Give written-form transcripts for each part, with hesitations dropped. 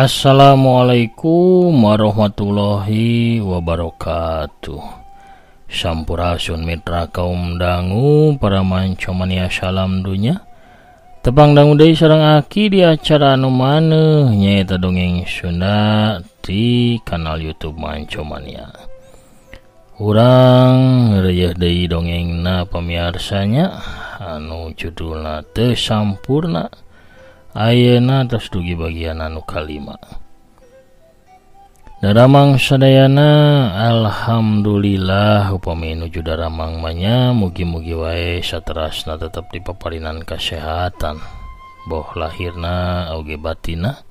Assalamualaikum warahmatullahi wabarakatuh. Sampurasun mitra kaum dangu para mancomania salam dunya. Tepang dangu deui sareng aki di acara anu maneuh nyaeta dongeng Sunda di kanal YouTube Mancomania. Urang reueuh deui dongengna pamiarsanya anu judulna Teu Sampurna. Ayeuna tos dugi bagian anu kalima. Daramang sadayana alhamdulillah upami nuju daramang manya mugi-mugi wae saterasna tetep dipaparinan kasehatan boh lahirna oge batina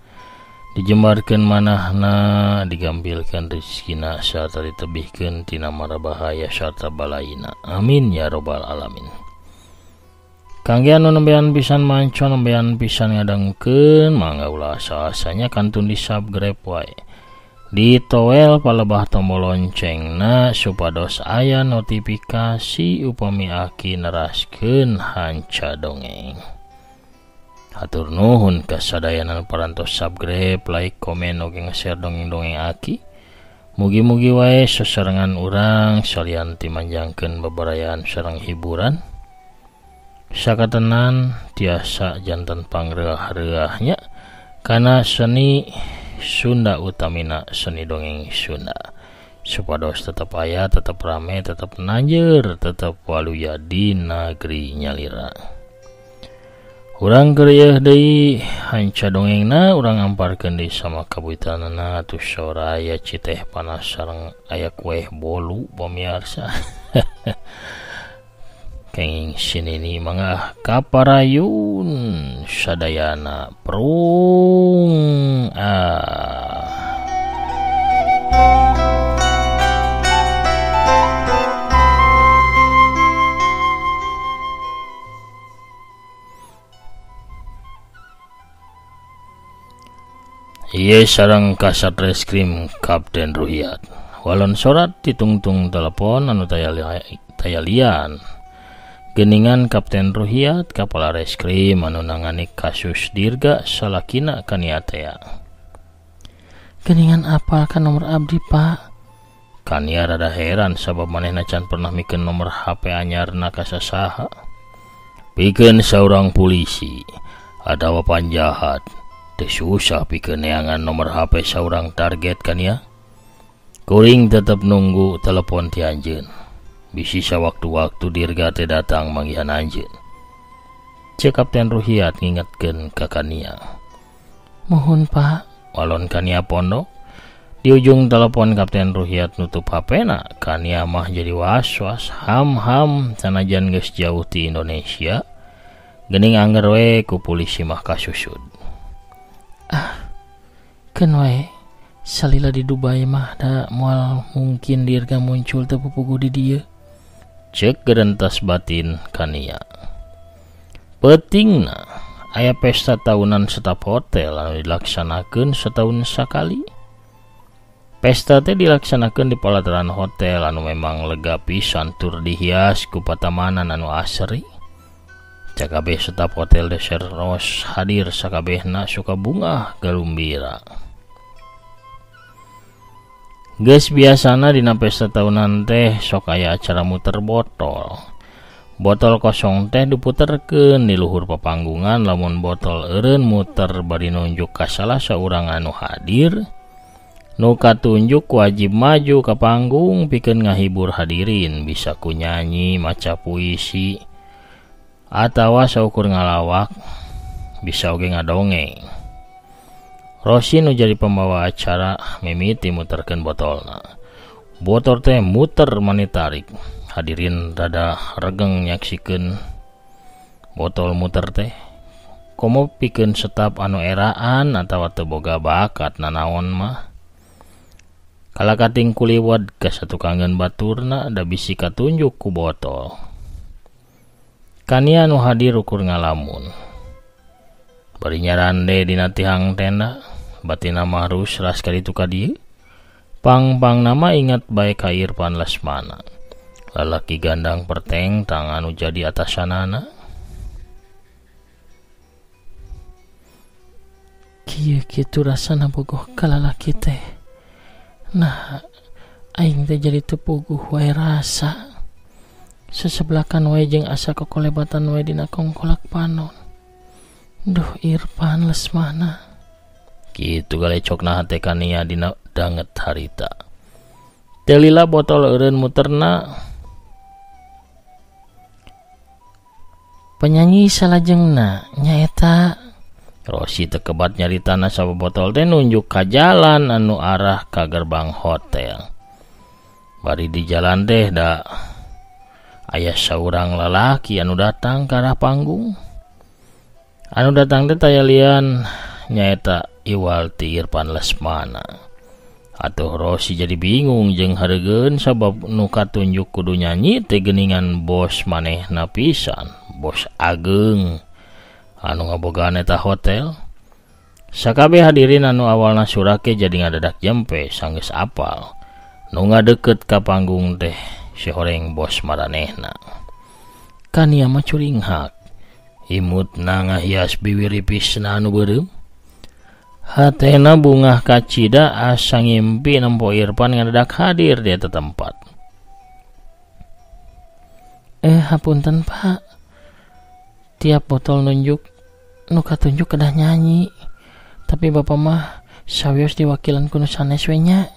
dijembarkeun manahna digampilkeun rezekina sarta ditebihkeun tina mara bahaya sarta balaina amin ya robbal alamin. Kangge anu nembean pisan manco nembean pisan ngadengkeun mangga ulah asa-asanya kantun di subscribe wae. Ditowel palebah tombol loncengna supados aya notifikasi upami aki neraskeun hanca dongeng. Hatur nuhun kasadayana parantos subscribe, like, komen oge nge-share dongeng-dongeng aki. Mugi-mugi wae sesarengan urang salian timanjangkeun beberayaan sareng hiburan. Sakatenan tiasa jantan pangreuah-reuahnya kana seni Sunda utamina seni dongeng Sunda supados tetep aya, tetep rame, tetep nanjeur, tetep waluya di negeri nyalira. Urang keur deui hanca dongengna urang amparkeun deui sama kabuitanana atuh saur aya citeh panas sareng aya kueh bolu pamirsa. Kenging sinini mangah kaparayun sadayana prung Ieu sareng Kasat Reskrim Kapten Ruhiat. Walon sorat ditungtung telepon anu tayalian. Geningan Kapten Ruhiat Kapala Reskrim anu nangani kasus dirga salakina kaniatea. Geningan apal kan nomor abdi pak? Kania rada heran sabab manehna can pernah mikeun nomor HP anyarna ka sasaha. Pikeun saurang polisi adawa panjahat teu susah pikeun neangan nomor HP saurang target kania. Kuring tetep nunggu telepon ti anjeun. Bisi sawaktu-waktu dirga teh datang manggihan anjeun. Cek Kapten Ruhiat ngingetkeun ka kania. Mohon pak, walon kania pondok. Di ujung telepon Kapten Ruhiat nutup HP-na, kania mah jadi was-was, ham-ham sanajan geus jauh ti Indonesia. Geuning angger we ku polisi mah kasusud. Keun wae salila di Dubai mah da moal mungkin dirga muncul teu pupugu di dieu. Cek gerentas batin kania. Pentingna aya pesta tahunan staf hotel anu dilaksanakeun setahun sakali. Pesta teh dilaksanakeun di palataran hotel anu memang lega pisan tur dihias ku patamanan anu asri. Sakabeh staf hotel deseros hadir sakabehna suka bunga galumbira. Geus biasana dina pesta tahunan teh sok aya acara muter botol. Botol kosong teh diputerkeun di luhur papanggungan lamun botol eureun muter bari nunjuk ka salah saurang anu hadir. Nu katunjuk wajib maju ka panggung pikeun ngahibur hadirin bisa ku nyanyi, maca puisi, atawa saukur ngalawak, bisa oge ngadongeng. Rosi nu jadi pembawa acara mimiti muterkeun botolna. Botol teh muter mani tarik. Hadirin rada regeng nyaksikeun botol muter teh. Komo pikeun staf anu eraan atawa teu boga bakat nanaon mah. Kalakating kuliwat ka satukangeun baturna da bisi katunjuk ku botol. Kania nu hadir ukur ngalamun. Bari nyarande dina tihang tenda. Batina marus ras kaditu ka dieu. Pang nama ingat bae ka Irfan Lesmana. Lalaki gandang perteng tangan anu jadi atasanana. Kitu rasana bogoh kalalaki teh. Nah, aing teh jadi teu puguh wae rasa. Sesebelakan wae jeung asa kokolebatan wae dina kongkolak panon. Duh Irpan Lesmana. Kitu galecokna hate Kania dina danget harita. Telila botol eureun muterna. Penyanyi salajengna nyaeta Rosi teu kebat nyaritana sababotol teh nunjuk ka jalan anu arah ka gerbang hotel. Bari di jalan teh da aya saurang lalaki anu datang ka arah panggung. Anu datang teh tayalian nyaeta Iwalti Irpan Lesmana. Atuh Rosi jadi bingung jeung hareugeun sabab nu katunjuk kudu nyanyi teh geuningan bos manehna pisan, Bos Ageng anu ngabogaan eta hotel. Sakabeh hadirin anu awalna surake jadi ngadadak jempe sanggeus apal nu ngadeukeut ka panggung teh si horeng bos maranehna. Kania mah curinghak imutna ngahias biwiripisna anu beureum. Hatena bungah kacida asa ngimpi nempo Irpan ngadadak hadir di eta tempat. Hapunten Pak, tiap botol nunjuk nu katunjuk kedah nyanyi, tapi bapak mah sawios diwakilan kuno sanes we nya.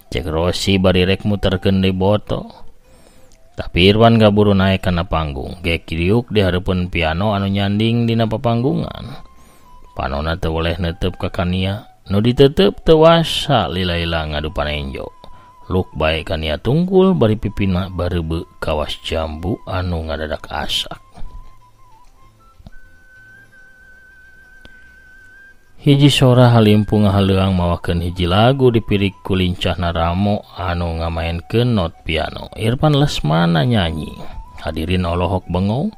Cek Rosi bari rek muterkeun deui botol. Tapi Irpan kaburu naek kana panggung, ge kiriuk di hareupeun piano anu nyanding dina papanggungan. Panonna teu boleh neuteup ka Kania, nu diteuteub teu wasa lila-lila ngadu panenjo. Luk bae Kania tunggul bari pipina bareubeu kawas jambu anu ngadadak asak. Hiji sora halimpu ngahaleuang mawakeun hiji lagu dipirik kulincahna Ramo anu ngamaenkeun not piano. Irpan Lesmana nyanyi. Hadirin olohok bengong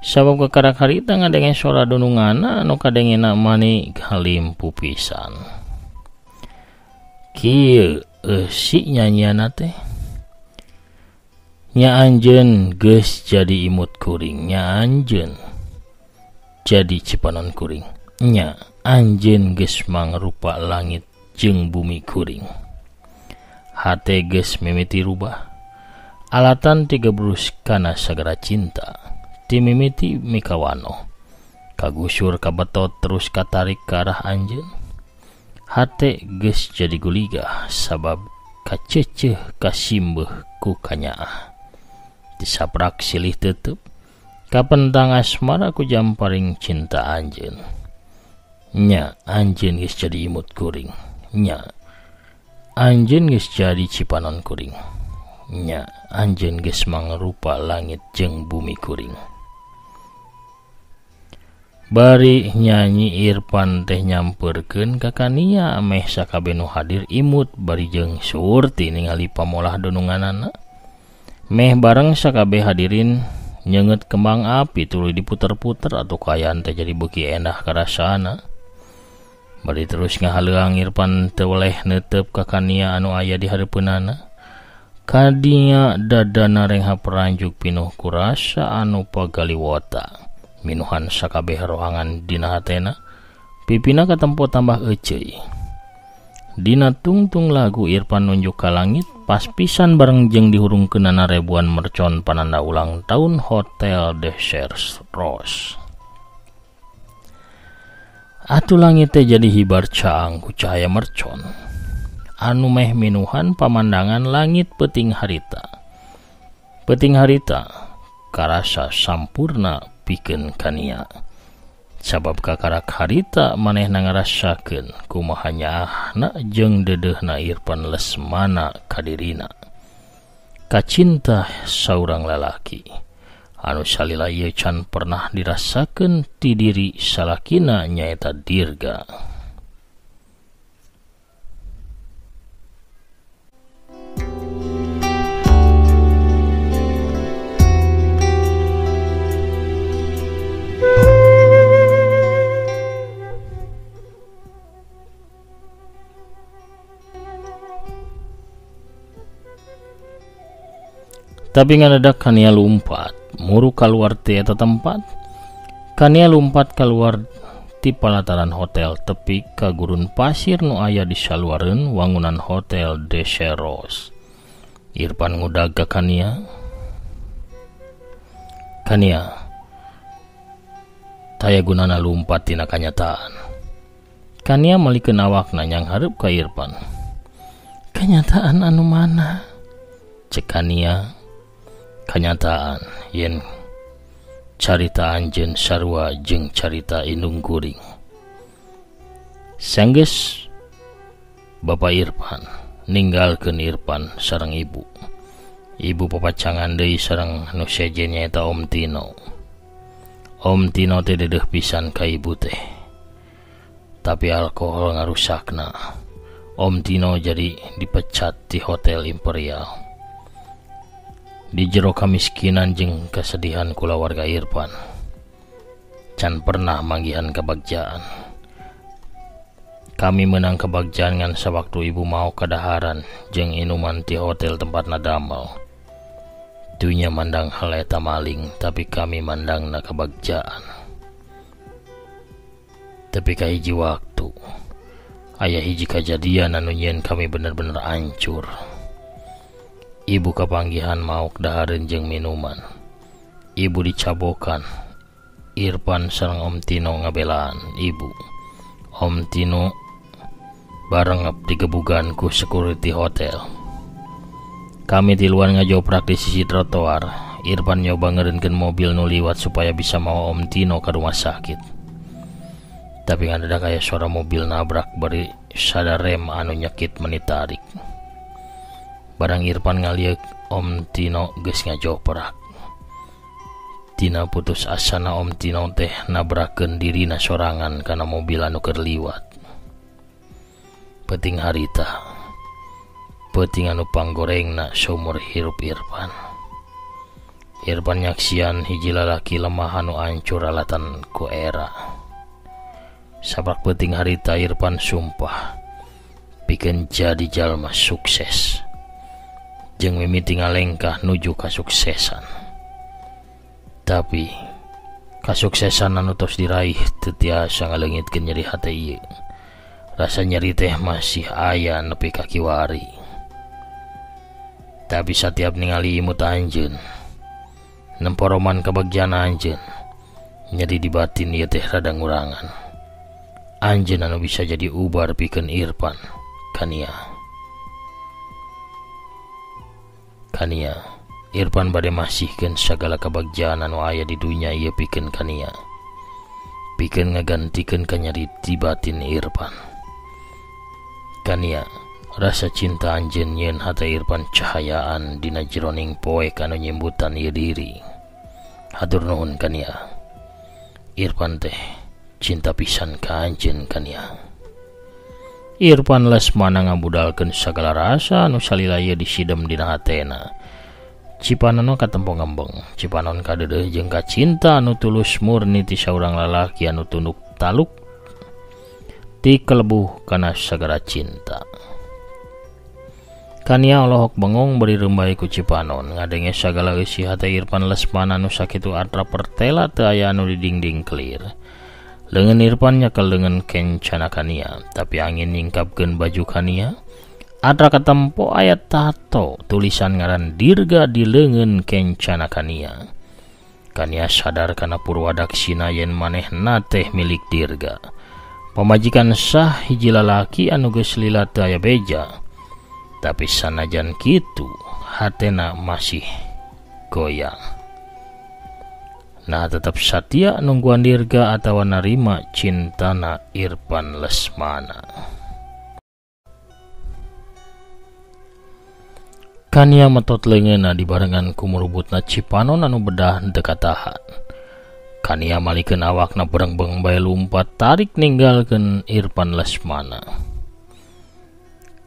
sabab kekarak harita ngadenge sora dunungana anu kadengena mani halimpu pisan. Kieu si nyanyiana teh. Nya anjeun geus jadi imut kuring, nya anjeun jadi cipanon kuring. Nya anjeun geus mangrupa langit jeung bumi kuring. Hate geus mimiti rubah. Alatan tiga brus kana sagara cinta. Ti mimiti mikawano. Kagusur kabetot terus katarik ke arah anjeun. Hate geus jadi guligah sabab kaceceh kasimbeuh ku kanyaah. Disaprak silih teuteub kapentang asmara ku jamparing cinta anjeun. Nya anjeun geus jadi imut kuring. Nya anjeun geus jadi cipanon kuring. Nya anjeun geus mangrupa langit jeung bumi kuring. Bari nyanyi Irpan teh nyamperkeun ka Kania meh sakabeh nu hadir imut bari jeung surti ningali pamolah dununganana. Meh bareng sakabeh hadirin nyeungeut kembang api tuluy diputer-puter atuh kaayaan teh jadi beuki endah karasana. Bari terus ngahaleuang Irpan teu boleh neuteup ka Kania anu aya di hareupeunana. Kadinya dadana rengha peranjuk pinuh kurasa anu pagaliwota. Minuhan sakabeh rohangan dina hatena. Pipina katempo tambah euceuy. Dina tungtung lagu Irpan nunjuk ka langit pas pisan bareng jeung dihurungkeunana ribuan mercon pananda ulang tahun Hotel Desert Rose. Atuh langit teh jadi hibar caang ku cahaya mercon. Anu meh minuhan pamandangan langit peuting harita. Peuting harita karasa sampurna pikeun Kania. Sabab kakarak harita manehna ngarasakeun kumaha nyaahna jeung deudeuhna Irpan Lesmana ka dirina. Kacinta saurang lalaki anu salila ieu can pernah dirasakeun ti diri salakina nyaeta Dirga. Tapi ngadadak Kania lumpat muru kaluar ti eta tempat. Kania lumpat keluar ti palataran hotel tepi ka gurun pasir nu aya di saluareun wangunan Hotel Deseros. Irpan ngudag ka Kania. Kania, taya gunana lumpat tina kanyataan. Kania malikeun awakna nyang hareup ka Irpan. Kenyataan anu mana? Cek Kania. Kenyataan yen carita anjeun sarua jeung carita indung kuring. Sanggeus Bapak Irpan ninggalkeun Irpan sareng ibu. Ibu papacangan deui sareng nu sejen nyaeta Om Tino. Om Tino teh dedeh pisan ka ibu teh. Tapi alkohol ngarusakna. Om Tino jadi dipecat di Hotel Imperial. Di jero kamiskinan jeung kesedihan kula warga Irpan. Can pernah manggihan kebagjaan. Kami menang kebagjaan ngan sewaktu ibu mau kadaharan jeung inuman ti hotel tempatna damel. Dunya mandang hal eta maling, tapi kami mandangna kebagjaan. Tapi ka hiji waktu aya hiji kajadian anu nyeun kami bener-bener hancur. Ibu kapanggihan mau dahareun jeung minuman. Ibu dicabokan. Irpan sareng Om Tino ngabelaan ibu. Om Tino barengep digebugan ku security hotel. Kami di luar ngajoprak di sisi trotoar. Irpan nyoba ngerenkeun mobil nu liwat supaya bisa mawa Om Tino ke rumah sakit. Tapi ngadadak aya suara mobil nabrak bari sada rem anu nyekit menitarik. Barang Irpan ngaliek Om Tino geus ngajoprak. Tina putus asana Om Tino teh nabrakeun dirina sorangan kana mobil anu keur liwat. Penting harita, penting anu panggorengna seumur hirup Irpan. Irpan nyaksian hiji lalaki lemah anu hancur alatan ku era. Sabrak penting harita Irpan sumpah pikeun jadi jalma sukses jeung mimiti ngalengkah nuju kasuksesan. Tapi kasuksesan anu tos diraih teu tiasa ngaleungitkeun nyeri hate ieu. Rasa nyeri teh masih aya nepi ka kiwari. Tapi setiap ningali imut anjeun, nemporoman kebagjana anjeun, nyeri di batin ieu teh rada ngurangan. Anjeun anu bisa jadi ubar pikeun Irpan, Kania. Kania, Irpan bade masihkeun sagala kebagjaan anu aya di dunya ieu pikeun Kania. Pikeun ngagantikeun ka nyeri di batin Irpan. Kania, rasa cinta anjeun nyeun hate Irpan cahayaan dina jeroning poek anu nyimbutan ieu diri. Hatur nuhun Kania. Irpan teh cinta pisan ka anjeun Kania. Irpan Lesmana ngabudalkeun sagala rasa anu salila ieu disidem dina hatena. Cipanon katempo ngembeng, cipanon kadeudeuh jeung ka cinta anu tulus murni ti saurang lalaki anu tunduk taluk ti kelebuh kana sagara cinta. Kania Allahok bengong beri rembay ku cipanon ngadenge sagala eusi hate Irpan Lesmana anu sakitu atra pertela teu aya anu didingding clear. Leungeun Irpan nyakel leungeun kencana Kania, tapi angin ningkapkeun baju Kania. Atra katempo aya tato tulisan ngaran Dirga di leungeun kencana Kania. Kania sadar kana purwadaksina yen manehna teh milik Dirga. Pamajikan sah hiji lalaki anu geus lila teu aya beja. Tapi sanajan kitu hatena masih goyang. Nah tetap satia nungguan Dirga atawa narima cintana Irpan Lesmana. Kania metot leungeunna dibarengan ku murubutna cipanon anu bedah teu katahan. Kania malikeun awakna berengbeng bae lumpat tarik ninggalkeun Irpan Lesmana.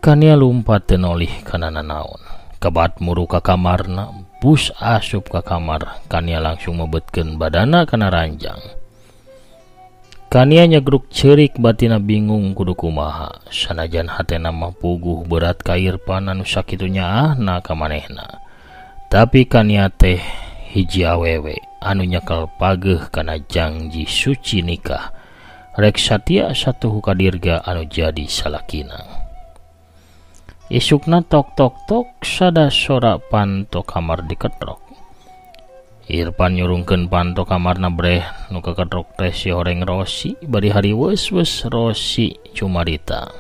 Kania lumpat teu nolih kana nanaon. Kebat muru ka kamarna, bus asup ka kamar. Kania langsung mebetkeun badana kana ranjang. Kania nyegruk ceurik batina bingung kudu kumaha. Sanajan hatena mah puguh berat ka Irpan anu sakitu nyaahna ka manehna. Tapi Kania teh hiji awewe anu nyekel pageuh kana janji suci nikah rek satya satu hukadirga anu jadi salakina. Isukna tok sada sora panto kamar diketrok. Irpan nyurungkeun panto kamarna breh nu keketrok teh si horeng Rosi bari hari weus Rosi cumarita.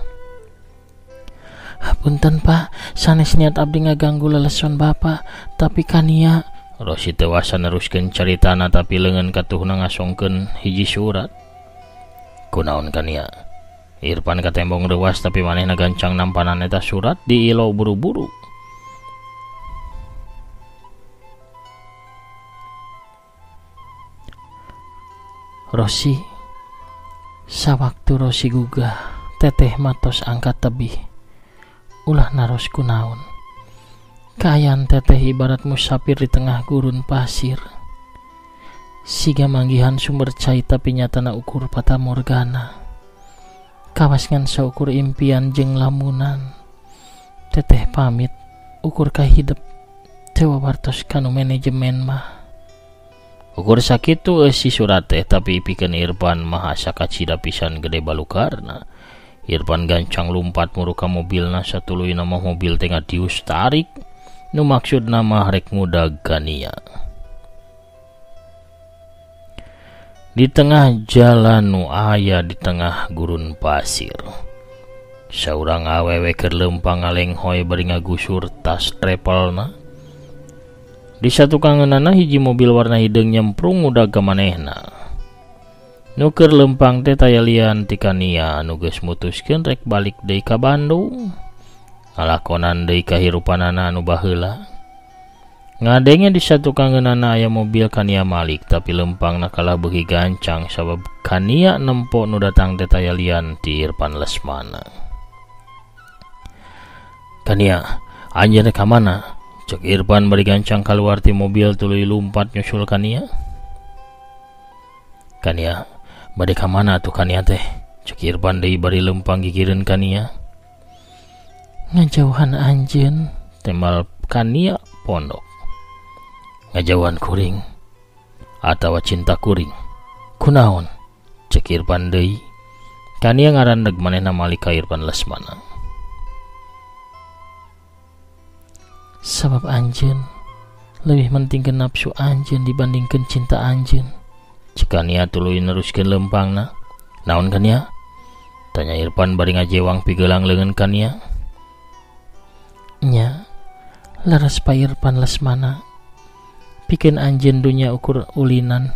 Punten Pak, sanes niat abdi ngaganggu leleson Bapak, tapi kania Rosi tewasa neruskeun caritana tapi leungeun katuhna ngasongkeun hiji surat. Kunaon kania? Irpan katembong rewas tapi manehna gancang nampanan eta surat di ilo buru-buru. Rosi, sawaktu Rosi gugah, teteh matos angkat tebih. Ulah naros kunaon. Kayan teteh ibarat musafir di tengah gurun pasir. Siga manggihan sumber cai tapi nyatana ukur fata morgana. Kawas ngan saukur impian jeung lamunan. Teteh pamit ukur kahidep teu wartos kanu manajemen mah. Ukur sakitu si surat teh tapi pikeun Irpan mah asa kacida pisan gede balukarna. Irpan gancang lumpat muruka mobilna satuluy nama mobil tengah dius tarik nu maksudna mah rek ngudag kania. Di tengah jalan nu aya di tengah gurun pasir, saurang awewe keur leumpang ngalenghoy bari ngagusur tas travelna. Di satu kangenana hiji mobil warna hideung nyemprung udah ke manehna. Nu keur leumpang teh tayalian ti kania anu geus mutuskeun rek balik deui ka Bandung. Ngalakonan deui kahirupanana anu baheula. Ngadenge di satu kangenana aya mobil kania malik tapi leumpangna kalah beuki gancang sabab kania nempo nu datang teh tayalian ti Irpan Lesmana. Kania, anjeun ka mana? Cek Irpan bari gancang keluar ti mobil tuluy lumpat nyusul kania. Kania, bade ka mana tuh kania teh? Cek Irpan deui bari leumpang gigireun kania. Ngajauhan anjeun, tembal kania pondok. Ngajauhan kuring atawa cinta kuring. Kunaon? Cek Irpan deui. Kania ngarandeg manehna malik ka Irpan Lesmana. Sabab anjeun lebih mentingkeun nafsu anjeun dibandingkeun cinta anjeun. Cek kania tuluy neruskeun leumpangna. Naon kania? Tanya Irpan bari ngajewang pigeulang leungeun kania. Nya, laras pa Irpan Lesmana. Pikeun anjeun dunya ukur ulinan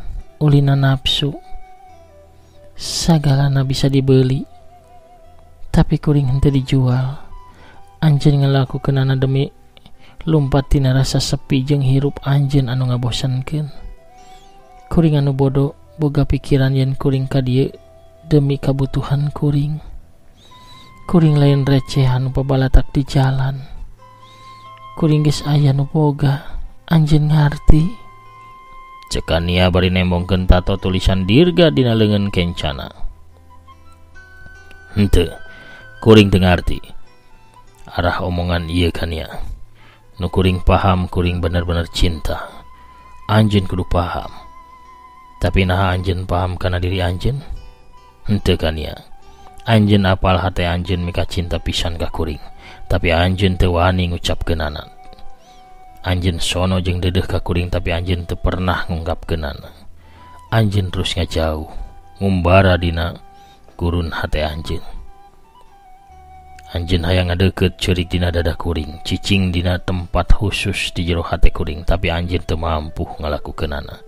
nafsu. Sagalana bisa dibeli, tapi kuring henteu dijual. Anjeun ngalakukeunana demi lumpat tina rasa sepi jeung hirup anjeun anu ngabosankeun. Kuring anu bodoh boga pikiran yen kuring ka dieu demi kabutuhan kuring. Kuring lain receh anu pabalatak di jalan. Kuring geus aya nu boga, anjeun ngarti. Cek kania bari nembongkeun tato tulisan dirga dina leungeun kencana. Henteu, kuring teu ngarti. Arah omongan ieu kania. Nu kuring paham kuring bener-bener cinta. Anjeun kudu paham. Tapi naha anjeun paham kana diri anjeun? Henteu kania. Anjeun apal hate anjeun mika cinta pisan ka kuring, tapi anjeun teu wani ngucapkeunana. Anjeun sono jeung deudeuh ka kuring tapi anjeun teu pernah ngungkapkeunana. Anjeun terus ngajauh, ngumbara dina gurun hate anjeun. Anjeun hayang ngadeukeut ceurik dina dada kuring, cicing dina tempat khusus di jero hate kuring, tapi anjeun teu mampu ngalakukeunana.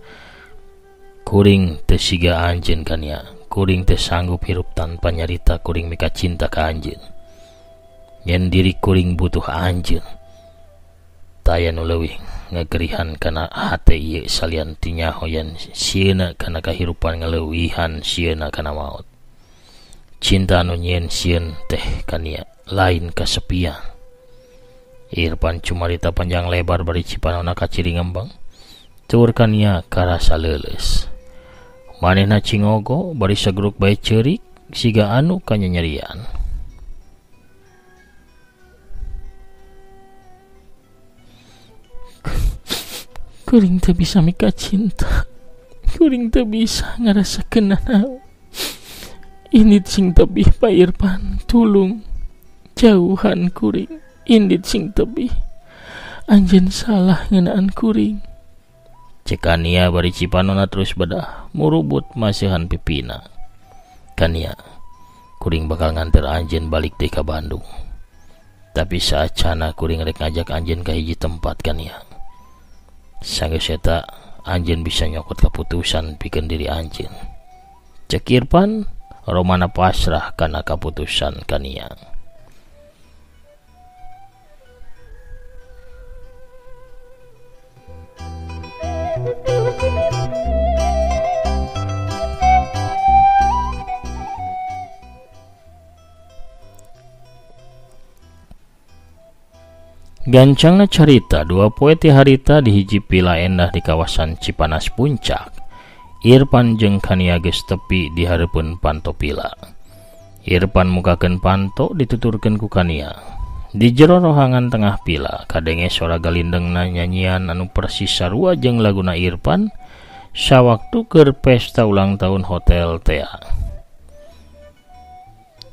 Kuring teu siga anjeun kania, kuring teu sanggup hirup tanpa nyarita kuring mika cinta ka anjeun. Yen diri kuring butuh anjeun, taya nu leuwih ngagerihan kana hate ieu salian tinyaho yen sieuna kana kahirupan ngaleuwihan sieuna kana maot. Cinta anu nyieun sieun teh kania lain kasepian. Irpan cumarita panjang lebar bari cipanona ka ciri ngembang. Tur kania karasa leuleus. Manehna cingogo bari sagruk bae ceurik siga anu kanyanyerian. Kuring teu bisa mika cinta. Kuring teu bisa ngarasakeun naon. Indit sing tebih Pak Irfan, tulung jauhan kuring. Indit sing tebih, anjeun salah ngeunaan kuring. Cek Kania bari Cipanona terus bedah murubut masihan pipina. Kania, kuring bakal nganter anjeun balik teh ka Bandung. Tapi saacana kuring rek ngajak anjeun ka hiji tempat Kania. Sanggeus eta anjeun bisa nyokot keputusan pikeun diri anjeun. Cek Irfan, romana pasrah kana kaputusan Kania. Gancangna carita dua poe ti harita di hiji pila endah di kawasan Cipanas Puncak. Irfan jeung Kania geus tepi di hareupeun panto pila. Irfan mukakeun panto dituturkeun ku Kania. Di jero rohangan tengah pila kadenge suara galindengna nyanyian anu persis sarua jeung laguna Irfan sawaktu keur pesta ulang tahun Hotel Tea.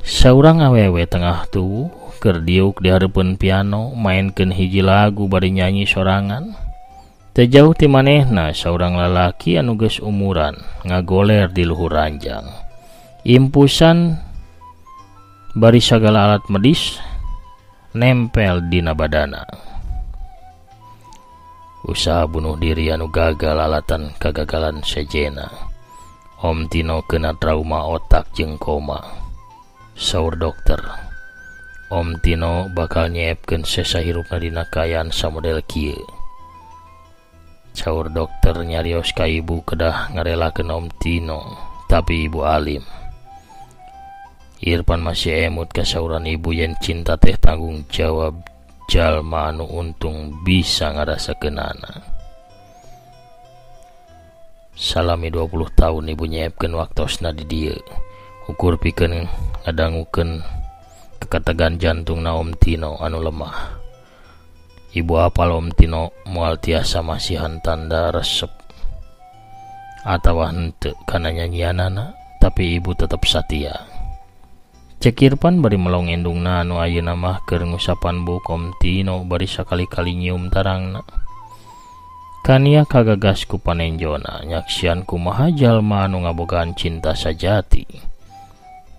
Saurang awewe tengah tubuh keur diuk di hareupeun piano mainkeun hiji lagu bari nyanyi sorangan. Teu jauh ti manehna saurang lalaki anu geus umuran ngagoler di luhur ranjang. Impusan bari sagala alat medis nempel dina badana. Usaha bunuh diri anu gagal alatan kagagalan sejena. Om Tino kena trauma otak jeung koma. Saur dokter, Om Tino bakal nyiepkeun sesahirupna dina kaayaan samodel kieu. Saur dokter nyarios ka ibu kedah ngarelakeun Om Tino, tapi ibu alim. Irfan masih emut ka sauran ibu yen cinta teh tanggung jawab jalma anu untung bisa ngarasakeunana. Salami 20 tahun ibu nyiepkeun waktosna di dieu. Ukur pikeun ngadangukeun kekategan jantungna Om Tino anu lemah. Ibu apal Om Tino moal tiasa masihan tanda resep atawa henteu kana nyanyianana, tapi ibu tetep satia. Cek Irfan bari melong indungna anu ayeuna mah keur ngusapan buk Om Tino bari sakali-kali nyium tarangna. Kania kagagas ku panenjona nyaksian kumaha jalma anu ngabogaan cinta sajati.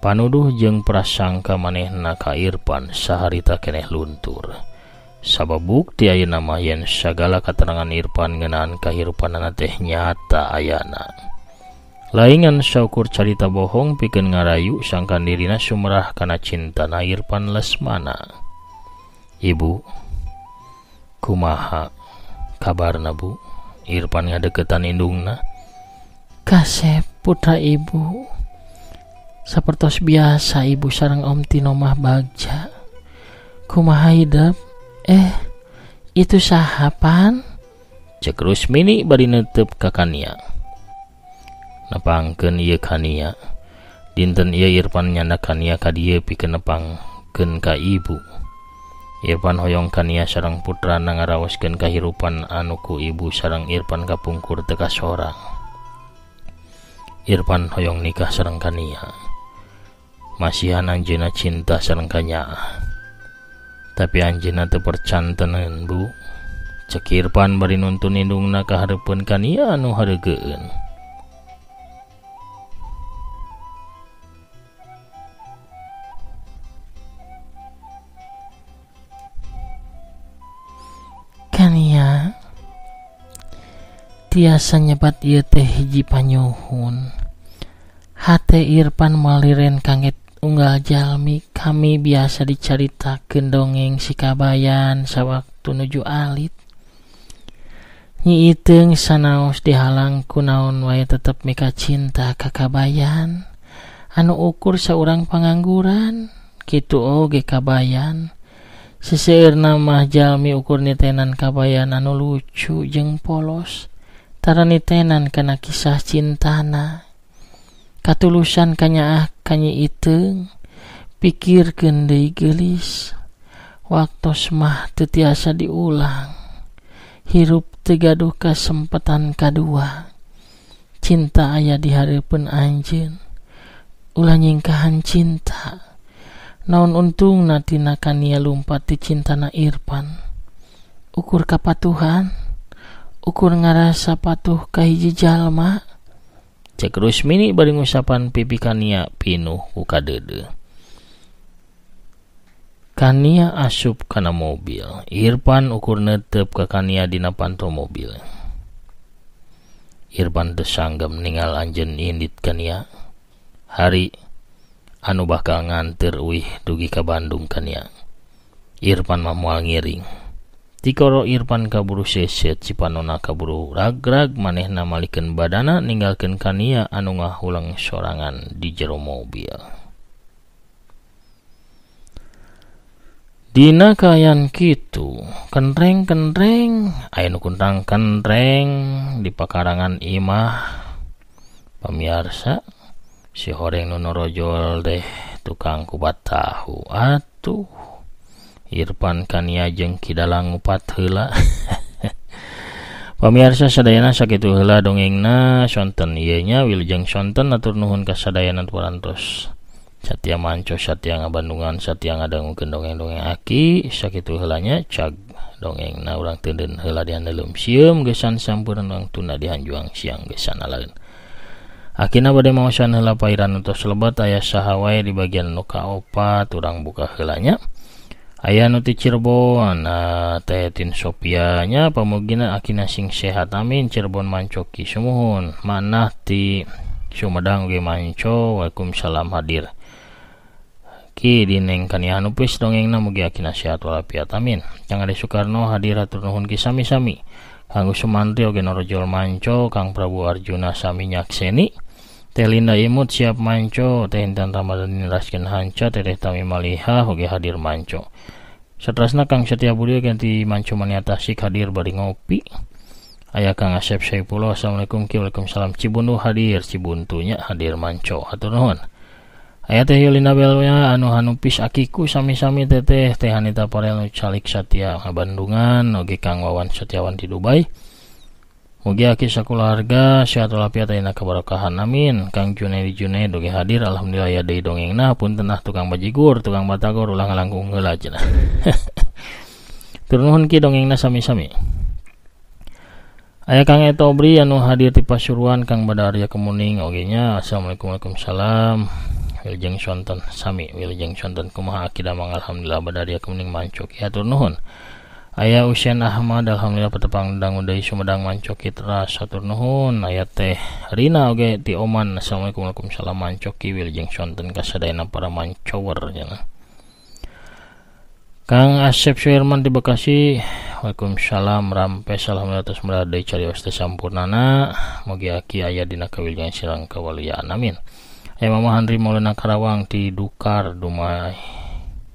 Panuduh jeung prasangka manehna ka Irfan saharita keneh luntur. Sabab bukti ayeuna mah yen sagala katerangan Irfan ngeunaan kahirupanana teh nyata ayana. Laingan saukur carita bohong pikeun ngarayu sangkan dirina sumerah kana cintana Irfan Lesmana. Ibu, kumaha kabarna Bu? Irfan ngadeukeutan indungna. Kasep putra ibu. Sapertos biasa ibu sareng Om Tino mah bagja. Kumaha hidup? Itu sahapan? Cek Rusmini bari neuteup ka Kania. Nepangkeun ieu Kania. Dinten ieu Irfan nyanda Kania ka dieu pikeun nepangkeun ka ibu. Irfan hoyong Kania sareng putrana ngaraoskeun kahirupan anu ku ibu sareng Irfan kapungkur teu kasorang. Irfan hoyong nikah sareng Kania. Masihan anjeunna cinta sareng kanyaah. Tapi anjeunna teu percanteun Bu. Cek Irfan bari nuntun indungna ka hareupeun Kania anu hareugeun. Kania tiasa nyebat ieu teh hiji panyuhun. Hate Irfan maliren kanget unggal jalmi kami biasa dicaritakeun dongeng si Kabayan sawaktu nuju alit. Nyi iteung sanaos dihalang ku naon wae tetep mika cinta ka Kabayan anu ukur saurang pangangguran. Kitu oge Kabayan seseueurna mah jalmi ukur nitenan Kabayan anu lucu jeung polos tara nitenan kana kisah cintana. Katulusan kanyaah kanyi iteung pikirkeun deui geulis. Waktos mah teu tiasa diulang. Hirup teu gaduh kasempetan kadua. Cinta aya di hareupeun anjeun. ulah nyingkahan cinta. Naon untung natina kania lumpat ti cintana Irfan. Ukur kapatuhan, ukur ngarasa patuh ka hiji jalma. Cek Rusmini bari ngusapan pipi kania pinuh ku kadede. Kania asup kana mobil. Irfan ukur netep ka kania dina panto mobil. Irfan teu sanggem ningal anjeun indit kania. Hari anu bakal nganter uih dugi ka Bandung kania. Irfan mah moal ngiring. Tikoro Irfan kaburu seset, cipanona kaburu ragrag, manehna malikeun badana ninggalkeun kania anu ngahulang sorangan di jero mobil. Dina kayan kitu, kenreng-kenreng, aya nu kuntang kenreng di pakarangan imah. Pamirsa, si horeng nu norojol deh tukang kupat tahu. Atuh, Irfan kania jeung kidalang ngupat heula. Pamirsa sadayana sakitu heula dongengna sonten ieu nya Wilujeng sonten atur nuhun ka sadayana parantos. Satya manco, satya ngabandungan, satya ngadangukeun dongeng-dongeng aki, sakitu heulanya cag dongengna urang teudeun heula di handeulem sieum gesan sampureun urang tunda di hanjuang siang gesan alaeun. Akina bade maosan heula pairan utos lebat aya saha wae di bagian nu kaopat urang buka heulanya. Aya nu ti Cirebon, Teh Tin Sophia nya pamugina akina sing sehat amin Cirebon mancoki sumuhun. Manah ti Sumedang ge manco, waalaikumsalam hadir. Ki dineng kania hanupis dongengna mugi akina sehat walafiat amin. Kang Ade Soekarno hadir atur nuhun ki sami-sami. Kang Sumantri oge norojol manco, Kang Prabu Arjuna sami nyakseni. Teh Linda Imut siap manco, Teh Intan Ramadhani raskeun hanca, Teh Tami Maliha oge hadir manco. Saterasna Kang Setia Budi ganti manco maniata tasik hadir bari ngopi. Aya Kang Asep Saipullah, assalamualaikum ki waalaikumsalam. Cibuntu hadir, Cibuntunya hadir manco atur nuhun. Aya Teh Yulina Belnya anu hanupis akiku sami-sami teteh Teh Hanita Parel nu calik Satya Bandungan, oge Kang Wawan Setiawan di Dubai. Mugi aki sakularga sehat walafiat ayeuna kabarokahan amin. Kang Junaidi Junaid oge hadir, alhamdulillah ya deui dongengna punten tukang bajigur, tukang batagor ulah ngalangkung heula cenah. Tur nuhun ki dongengna sami-sami. Aya Kang Etobri anu hadir ti Pasuruan, Kang Badaria Kemuning oge nya assalamualaikum waalaikumsalam. Wilujeng sonten sami, wilujeng sonten kumaha akidah mang alhamdulillah Badaria Kemuning mancok ya tur nuhun. Aya Usen Ahmad alhamdulillah petepang dangu deui Sumedang mancok kitras atur nuhun. Aya Teh Rina oge ti Oman assalamualaikum waalaikumsalam mancok ki wilujeng sonten ka sadayana para mancower cenah. Kang Asep Suherman di Bekasi, waalaikumsalam rampes alhamdulillah tos merada deui carios teh sampurnana. Mugi aki aya dina kawilujengan sirang kawaliaan amin. Aya Mama Handri Maulana Karawang ti Dukar Dumai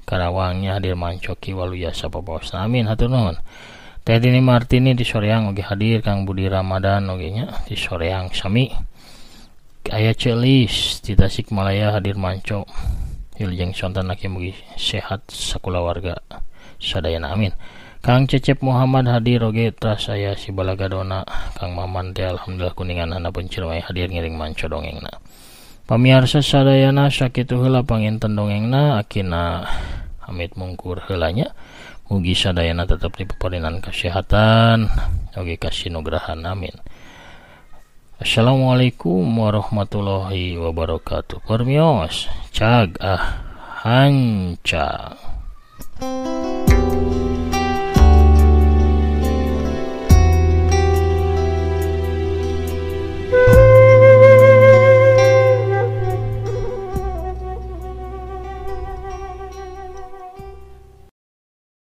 Karawangnya hadir mancoki waluya sapapaosna amin hatur nuhun. Teh Dini Martini di Soreang oge hadir, Kang Budi Ramadan oge nya di Soreang sami. Aya Celis di Tasikmalaya hadir manco. Wilujeng sonten aki mugi sehat sakulawarga sadayana amin. Kang Cecep Muhammad hadir oge tras aya si Balagadona, Kang Maman teh alhamdulillah kuningan hanapeun Ciremay hadir ngiring manco dongengna. Pamirsa sadayana sakitu heula panginten dongengna akina amit mungkur heulanya. Mugi sadayana tetep dipaparinan kesehatan oge kasinugrahan amin. Assalamualaikum warahmatullahi wabarakatuh. Permios cag hanca.